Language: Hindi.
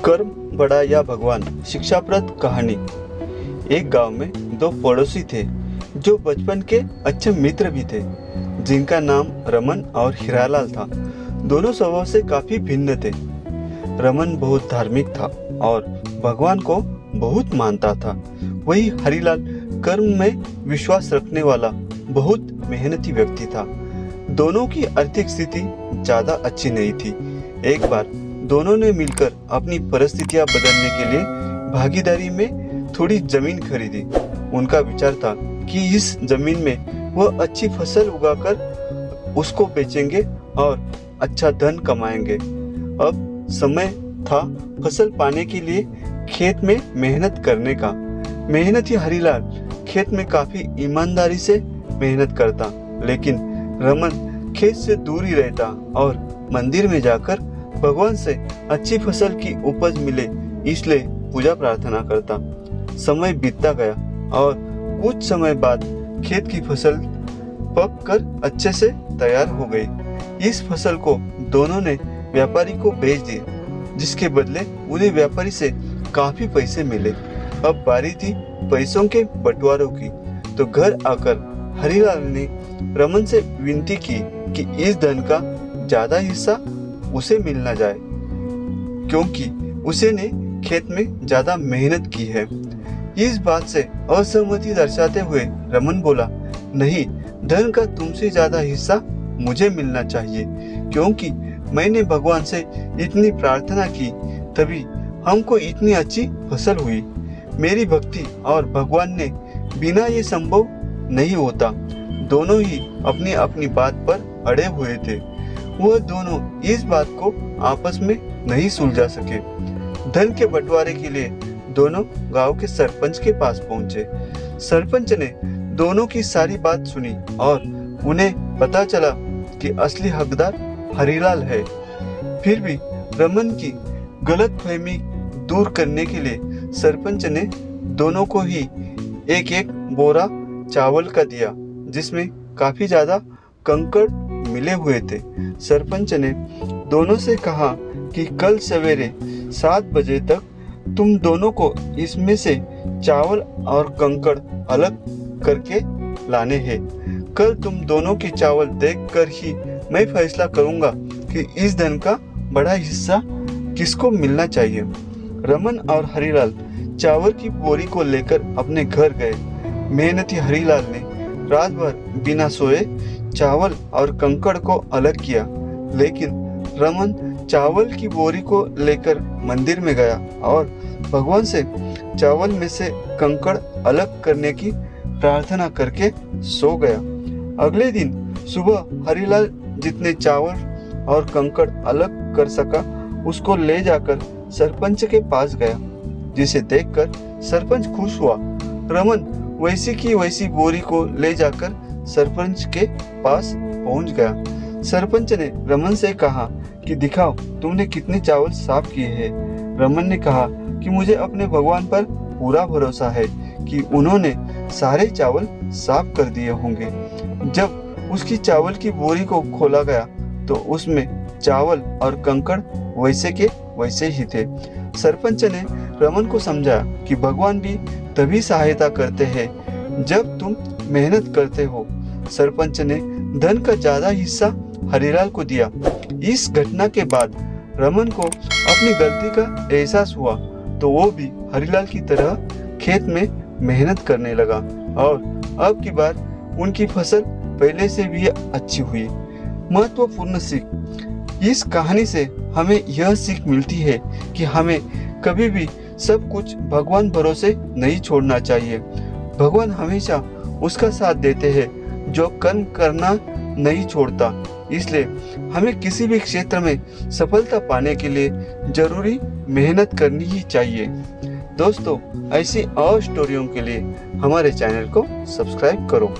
कर्म बड़ा या भगवान शिक्षाप्रद कहानी। एक गांव में दो पड़ोसी थे जो बचपन के अच्छे मित्र भी थे, जिनका नाम रमन और हीरालाल था। दोनों स्वभाव से काफी भिन्न थे। रमन बहुत धार्मिक था और भगवान को बहुत मानता था। वही हरिलाल कर्म में विश्वास रखने वाला बहुत मेहनती व्यक्ति था। दोनों की आर्थिक स्थिति ज्यादा अच्छी नहीं थी। एक बार दोनों ने मिलकर अपनी परिस्थितियां बदलने के लिए भागीदारी में थोड़ी जमीन खरीदी। उनका विचार था कि इस जमीन में वह अच्छी फसल उगाकर उसको बेचेंगे और अच्छा धन कमाएंगे। अब समय था फसल पाने के लिए खेत में मेहनत करने का। मेहनती हरिलाल खेत में काफी ईमानदारी से मेहनत करता, लेकिन रमन खेत से दूर ही रहता और मंदिर में जाकर भगवान से अच्छी फसल की उपज मिले इसलिए पूजा प्रार्थना करता। समय बीतता गया और कुछ समय बाद खेत की फसल पक कर अच्छे से तैयार हो गई। इस फसल को दोनों ने व्यापारी को बेच दिया, जिसके बदले उन्हें व्यापारी से काफी पैसे मिले। अब बारी थी पैसों के बंटवारों की, तो घर आकर हरिलाल ने रमन से विनती की कि इस धन का ज्यादा हिस्सा उसे मिलना जाए, क्योंकि उसे ने खेत में ज्यादा मेहनत की है। इस बात से असहमति दर्शाते हुए रमन बोला, नहीं, धन का तुमसे ज्यादा हिस्सा मुझे मिलना चाहिए, क्योंकि मैंने भगवान से इतनी प्रार्थना की तभी हमको इतनी अच्छी फसल हुई। मेरी भक्ति और भगवान ने बिना ये संभव नहीं होता। दोनों ही अपनी अपनी बात पर अड़े हुए थे। वह दोनों इस बात को आपस में नहीं सुलझा सके। धन के बंटवारे के लिए दोनों गांव के सरपंच के पास पहुंचे। सरपंच ने दोनों की सारी बात सुनी और उन्हें पता चला कि असली हकदार हरिलाल है। फिर भी रमन की गलतफहमी दूर करने के लिए सरपंच ने दोनों को ही एक एक बोरा चावल का दिया, जिसमें काफी ज्यादा कंकड़ मिले हुए थे। सरपंच ने दोनों से कहा कि कल सवेरे 7 बजे तक तुम दोनों को इसमें से चावल और कंकड़ अलग करके लाने हैं। कल तुम दोनों की चावल देखकर ही मैं फैसला करूंगा कि इस धन का बड़ा हिस्सा किसको मिलना चाहिए। रमन और हरिलाल चावल की बोरी को लेकर अपने घर गए। मेहनती हरिलाल ने रात भर बिना सोए चावल और कंकड़ को अलग किया, लेकिन रमन चावल की बोरी को लेकर मंदिर में गया और भगवान से चावल में से कंकड़ अलग करने की प्रार्थना करके सो गया। अगले दिन सुबह हरिलाल जितने चावल और कंकड़ अलग कर सका उसको ले जाकर सरपंच के पास गया, जिसे देखकर सरपंच खुश हुआ। रमन वैसी की वैसी बोरी को ले जाकर सरपंच के पास पहुंच गया। सरपंच ने रमन से कहा कि दिखाओ तुमने कितने चावल साफ किए हैं। रमन ने कहा कि मुझे अपने भगवान पर पूरा भरोसा है कि उन्होंने सारे चावल साफ कर दिए होंगे। जब उसकी चावल की बोरी को खोला गया तो उसमें चावल और कंकड़ वैसे के वैसे ही थे। सरपंच ने रमन को समझाया कि भगवान भी तभी सहायता करते हैं जब तुम मेहनत करते हो। सरपंच ने धन का ज्यादा हिस्सा हरिलाल को दिया। इस घटना के बाद रमन को अपनी गलती का एहसास हुआ, तो वो भी हरिलाल की तरह खेत में मेहनत करने लगा और अब की बार उनकी फसल पहले से भी अच्छी हुई। महत्वपूर्ण सीख, इस कहानी से हमें यह सीख मिलती है कि हमें कभी भी सब कुछ भगवान भरोसे नहीं छोड़ना चाहिए। भगवान हमेशा उसका साथ देते हैं जो कर्म करना नहीं छोड़ता। इसलिए हमें किसी भी क्षेत्र में सफलता पाने के लिए जरूरी मेहनत करनी ही चाहिए। दोस्तों, ऐसी और स्टोरियों के लिए हमारे चैनल को सब्सक्राइब करो।